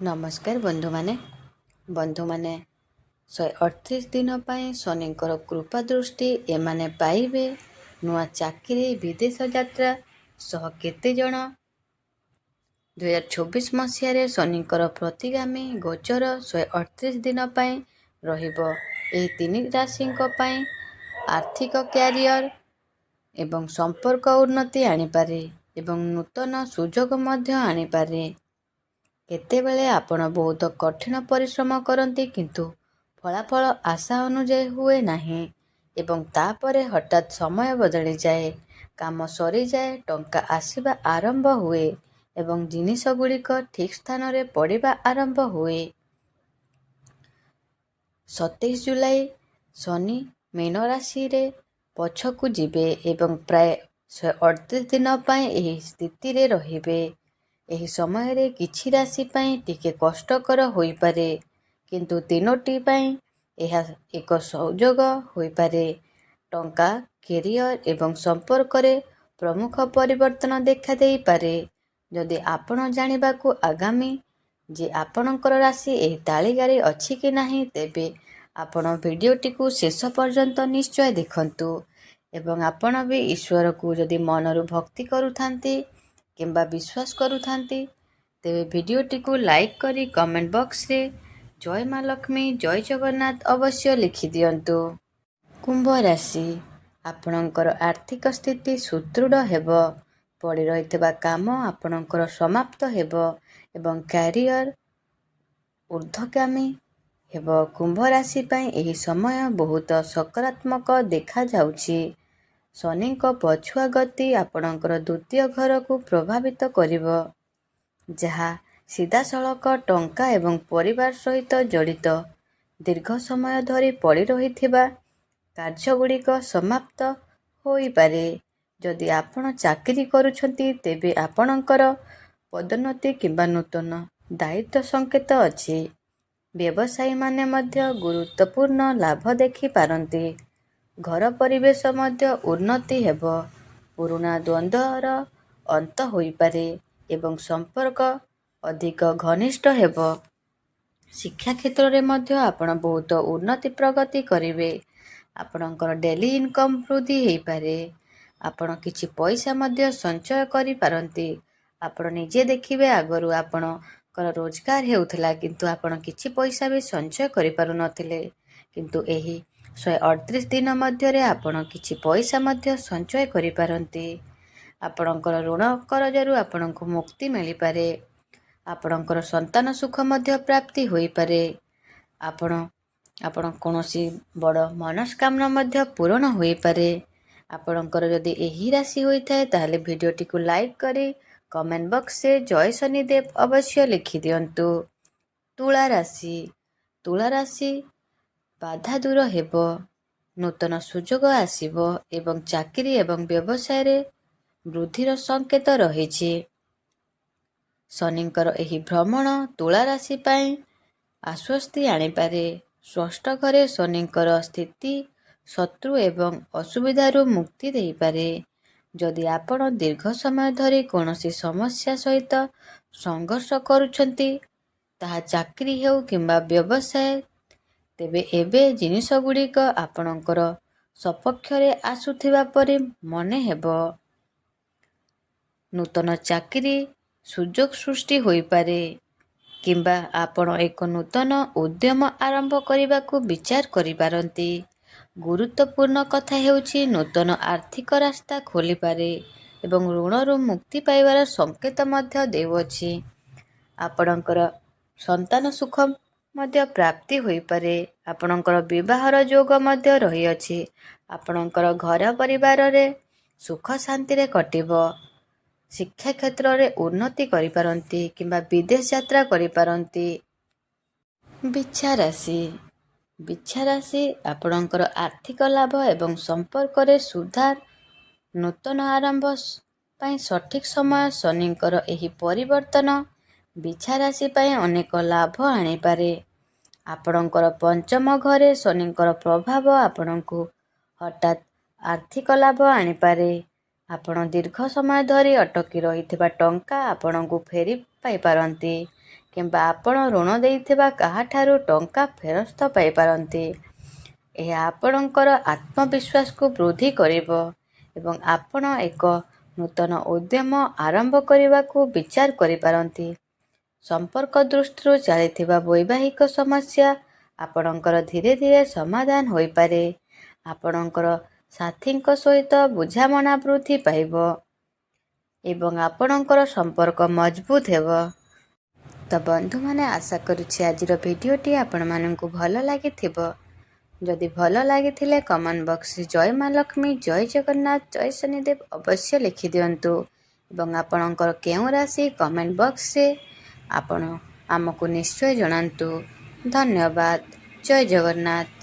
ନମସ୍କାର ବନ୍ଧୁମାନେ 138 ଦିନ ପାଇଁ ଶନିଙ୍କର କୃପା ଦୃଷ୍ଟି ଏମାନେ ପାଇବେ। ନୂଆ ଚାକିରି, ବିଦେଶ ଯାତ୍ରା ସହ କେତେଜଣ 2024 ମସିହାରେ ଶନିଙ୍କର ପ୍ରତିଗାମୀ ଗୋଚର 138 ଦିନ ପାଇଁ ରହିବ। ଏହି ତିନି ରାଶିଙ୍କ ପାଇଁ ଆର୍ଥିକ, କ୍ୟାରିୟର ଏବଂ ସମ୍ପର୍କ ଉନ୍ନତି ଆଣିପାରେ ଏବଂ ନୂତନ ସୁଯୋଗ ମଧ୍ୟ ଆଣିପାରେ। କେତେବେଳେ ଆପଣ ବହୁତ କଠିନ ପରିଶ୍ରମ କରନ୍ତି କିନ୍ତୁ ଫଳାଫଳ ଆଶା ଅନୁଯାୟୀ ହୁଏ ନାହିଁ ଏବଂ ତାପରେ ହଠାତ୍ ସମୟ ବଦଳିଯାଏ, କାମ ସରିଯାଏ, ଟଙ୍କା ଆସିବା ଆରମ୍ଭ ହୁଏ ଏବଂ ଜିନିଷ ଗୁଡ଼ିକ ଠିକ୍ ସ୍ଥାନରେ ପଡ଼ିବା ଆରମ୍ଭ ହୁଏ। 27 ଜୁଲାଇ ଶନି ମୀନ ରାଶିରେ ପଛକୁ ଯିବେ ଏବଂ ପ୍ରାୟ 138 ଦିନ ପାଇଁ ଏହି ସ୍ଥିତିରେ ରହିବେ। ଏହି ସମୟରେ କିଛି ରାଶି ପାଇଁ ଟିକେ କଷ୍ଟକର ହୋଇପାରେ କିନ୍ତୁ ତିନୋଟି ପାଇଁ ଏହା ଏକ ସୁଯୋଗ ହୋଇପାରେ। ଟଙ୍କା, କ୍ୟାରିୟର ଏବଂ ସମ୍ପର୍କରେ ପ୍ରମୁଖ ପରିବର୍ତ୍ତନ ଦେଖାଦେଇପାରେ। ଯଦି ଆପଣ ଜାଣିବାକୁ ଆଗାମୀ ଯେ ଆପଣଙ୍କର ରାଶି ଏହି ତାଲିକାରେ ଅଛି କି ନାହିଁ, ତେବେ ଆପଣ ଭିଡ଼ିଓଟିକୁ ଶେଷ ପର୍ଯ୍ୟନ୍ତ ନିଶ୍ଚୟ ଦେଖନ୍ତୁ ଏବଂ ଆପଣ ବି ଈଶ୍ୱରକୁ ଯଦି ମନରୁ ଭକ୍ତି କରୁଥାନ୍ତି କିମ୍ବା ବିଶ୍ୱାସ କରୁଥାନ୍ତି, ତେବେ ଭିଡ଼ିଓଟିକୁ ଲାଇକ୍ କରି କମେଣ୍ଟ ବକ୍ସରେ ଜୟ ମା ଲକ୍ଷ୍ମୀ, ଜୟ ଜଗନ୍ନାଥ ଅବଶ୍ୟ ଲେଖିଦିଅନ୍ତୁ। କୁମ୍ଭ ରାଶି, ଆପଣଙ୍କର ଆର୍ଥିକ ସ୍ଥିତି ସୁଦୃଢ଼ ହେବ। ପଡ଼ି ରହିଥିବା କାମ ଆପଣଙ୍କର ସମାପ୍ତ ହେବ ଏବଂ କ୍ୟାରିୟର ଊର୍ଦ୍ଧ୍ୱଗାମୀ ହେବ। କୁମ୍ଭ ରାଶି ପାଇଁ ଏହି ସମୟ ବହୁତ ସକାରାତ୍ମକ ଦେଖାଯାଉଛି। ଶନିଙ୍କ ପଛୁଆ ଗତି ଆପଣଙ୍କର ଦ୍ୱିତୀୟ ଘରକୁ ପ୍ରଭାବିତ କରିବ, ଯାହା ସିଧାସଳଖ ଟଙ୍କା ଏବଂ ପରିବାର ସହିତ ଜଡ଼ିତ। ଦୀର୍ଘ ସମୟ ଧରି ପଡ଼ି ରହିଥିବା କାର୍ଯ୍ୟଗୁଡ଼ିକ ସମାପ୍ତ ହୋଇପାରେ। ଯଦି ଆପଣ ଚାକିରି କରୁଛନ୍ତି, ତେବେ ଆପଣଙ୍କର ପଦୋନ୍ନତି କିମ୍ବା ନୂତନ ଦାୟିତ୍ୱ ସଂକେତ ଅଛି। ବ୍ୟବସାୟୀମାନେ ମଧ୍ୟ ଗୁରୁତ୍ୱପୂର୍ଣ୍ଣ ଲାଭ ଦେଖିପାରନ୍ତି। ଘର ପରିବେଶ ମଧ୍ୟ ଉନ୍ନତି ହେବ। ପୁରୁଣା ଦ୍ୱନ୍ଦ୍ୱର ଅନ୍ତ ହୋଇପାରେ ଏବଂ ସମ୍ପର୍କ ଅଧିକ ଘନିଷ୍ଠ ହେବ। ଶିକ୍ଷା କ୍ଷେତ୍ରରେ ମଧ୍ୟ ଆପଣ ବହୁତ ଉନ୍ନତି ପ୍ରଗତି କରିବେ। ଆପଣଙ୍କର ଡେଲି ଇନକମ୍ ବୃଦ୍ଧି ହୋଇପାରେ। ଆପଣ କିଛି ପଇସା ମଧ୍ୟ ସଞ୍ଚୟ କରିପାରନ୍ତି। ଆପଣ ନିଜେ ଦେଖିବେ, ଆଗରୁ ଆପଣଙ୍କର ରୋଜଗାର ହେଉଥିଲା କିନ୍ତୁ ଆପଣ କିଛି ପଇସା ବି ସଞ୍ଚୟ କରିପାରୁନଥିଲେ, କିନ୍ତୁ ଏହି 138 ଦିନ ମଧ୍ୟରେ ଆପଣ କିଛି ପଇସା ମଧ୍ୟ ସଞ୍ଚୟ କରିପାରନ୍ତି। ଆପଣଙ୍କର ଋଣ କରଜରୁ ଆପଣଙ୍କୁ ମୁକ୍ତି ମିଳିପାରେ। ଆପଣଙ୍କର ସନ୍ତାନ ସୁଖ ମଧ୍ୟ ପ୍ରାପ୍ତି ହୋଇପାରେ। ଆପଣ କୌଣସି ବଡ଼ ମନସ୍କାମନା ମଧ୍ୟ ପୂରଣ ହୋଇପାରେ। ଆପଣଙ୍କର ଯଦି ଏହି ରାଶି ହୋଇଥାଏ, ତାହେଲେ ଭିଡ଼ିଓଟିକୁ ଲାଇକ୍ କରି କମେଣ୍ଟ ବକ୍ସରେ ଜୟ ଶନିଦେବ ଅବଶ୍ୟ ଲେଖିଦିଅନ୍ତୁ। ତୁଳା ରାଶି, ତୁଳା ରାଶି ବାଧା ଦୂର ହେବ, ନୂତନ ସୁଯୋଗ ଆସିବ ଏବଂ ଚାକିରି ଏବଂ ବ୍ୟବସାୟରେ ବୃଦ୍ଧିର ସଂକେତ ରହିଛି। ଶନିଙ୍କର ଏହି ଭ୍ରମଣ ତୁଳା ରାଶି ପାଇଁ ଆଶ୍ୱସ୍ତି ଆଣିପାରେ। ଷଷ୍ଠ ଘରେ ଶନିଙ୍କର ସ୍ଥିତି ଶତ୍ରୁ ଏବଂ ଅସୁବିଧାରୁ ମୁକ୍ତି ଦେଇପାରେ। ଯଦି ଆପଣ ଦୀର୍ଘ ସମୟ ଧରି କୌଣସି ସମସ୍ୟା ସହିତ ସଂଘର୍ଷ କରୁଛନ୍ତି, ତାହା ଚାକିରି ହେଉ କିମ୍ବା ବ୍ୟବସାୟ, ତେବେ ଏବେ ଜିନିଷଗୁଡ଼ିକ ଆପଣଙ୍କର ସପକ୍ଷରେ ଆସୁଥିବା ପରି ମନେ ହେବ। ନୂତନ ଚାକିରି ସୁଯୋଗ ସୃଷ୍ଟି ହୋଇପାରେ କିମ୍ବା ଆପଣ ଏକ ନୂତନ ଉଦ୍ୟମ ଆରମ୍ଭ କରିବାକୁ ବିଚାର କରିପାରନ୍ତି। ଗୁରୁତ୍ୱପୂର୍ଣ୍ଣ କଥା ହେଉଛି, ନୂତନ ଆର୍ଥିକ ରାସ୍ତା ଖୋଲିପାରେ ଏବଂ ଋଣରୁ ମୁକ୍ତି ପାଇବାର ସଂକେତ ମଧ୍ୟ ଦେଉଅଛି। ଆପଣଙ୍କର ସନ୍ତାନ ସୁଖ ମଧ୍ୟ ପ୍ରାପ୍ତି ହୋଇପାରେ। ଆପଣଙ୍କର ବିବାହର ଯୋଗ ମଧ୍ୟ ରହିଅଛି। ଆପଣଙ୍କର ଘର ପରିବାରରେ ସୁଖ ଶାନ୍ତିରେ କଟିବ। ଶିକ୍ଷା କ୍ଷେତ୍ରରେ ଉନ୍ନତି କରିପାରନ୍ତି କିମ୍ବା ବିଦେଶ ଯାତ୍ରା କରିପାରନ୍ତି। ବିଛା ରାଶି, ବିଛା ରାଶି ଆପଣଙ୍କର ଆର୍ଥିକ ଲାଭ ଏବଂ ସମ୍ପର୍କରେ ସୁଧାର, ନୂତନ ଆରମ୍ଭ ପାଇଁ ସଠିକ୍ ସମୟ। ଶନିଙ୍କର ଏହି ପରିବର୍ତ୍ତନ ବିଛା ରାଶି ପାଇଁ ଅନେକ ଲାଭ ଆଣିପାରେ। ଆପଣଙ୍କର ପଞ୍ଚମ ଘରେ ଶନିଙ୍କର ପ୍ରଭାବ ଆପଣଙ୍କୁ ହଠାତ୍ ଆର୍ଥିକ ଲାଭ ଆଣିପାରେ। ଆପଣ ଦୀର୍ଘ ସମୟ ଧରି ଅଟକି ରହିଥିବା ଟଙ୍କା ଆପଣଙ୍କୁ ଫେରି ପାଇପାରନ୍ତି କିମ୍ବା ଆପଣ ଋଣ ଦେଇଥିବା କାହାଠାରୁ ଟଙ୍କା ଫେରସ୍ତ ପାଇପାରନ୍ତି। ଏହା ଆପଣଙ୍କର ଆତ୍ମବିଶ୍ୱାସକୁ ବୃଦ୍ଧି କରିବ ଏବଂ ଆପଣ ଏକ ନୂତନ ଉଦ୍ୟମ ଆରମ୍ଭ କରିବାକୁ ବିଚାର କରିପାରନ୍ତି। ସମ୍ପର୍କ ଦୃଷ୍ଟିରୁ ଚାଲିଥିବା ବୈବାହିକ ସମସ୍ୟା ଆପଣଙ୍କର ଧୀରେ ଧୀରେ ସମାଧାନ ହୋଇପାରେ। ଆପଣଙ୍କର ସାଥୀଙ୍କ ସହିତ ବୁଝାମଣା ବୃଦ୍ଧି ପାଇବ ଏବଂ ଆପଣଙ୍କର ସମ୍ପର୍କ ମଜବୁତ ହେବ। ତ ବନ୍ଧୁମାନେ, ଆଶା କରୁଛି ଆଜିର ଭିଡ଼ିଓଟି ଆପଣମାନଙ୍କୁ ଭଲ ଲାଗିଥିବ। ଯଦି ଭଲ ଲାଗିଥିଲେ କମେଣ୍ଟ ବକ୍ସରେ ଜୟ ମା ଲକ୍ଷ୍ମୀ, ଜୟ ଜଗନ୍ନାଥ, ଜୟ ଶନିଦେବ ଅବଶ୍ୟ ଲେଖିଦିଅନ୍ତୁ ଏବଂ ଆପଣଙ୍କର କେଉଁ ରାଶି କମେଣ୍ଟ ବକ୍ସରେ ଆପଣ ଆମକୁ ନିଶ୍ଚୟ ଜଣାନ୍ତୁ। ଧନ୍ୟବାଦ। ଜୟ ଜଗନ୍ନାଥ।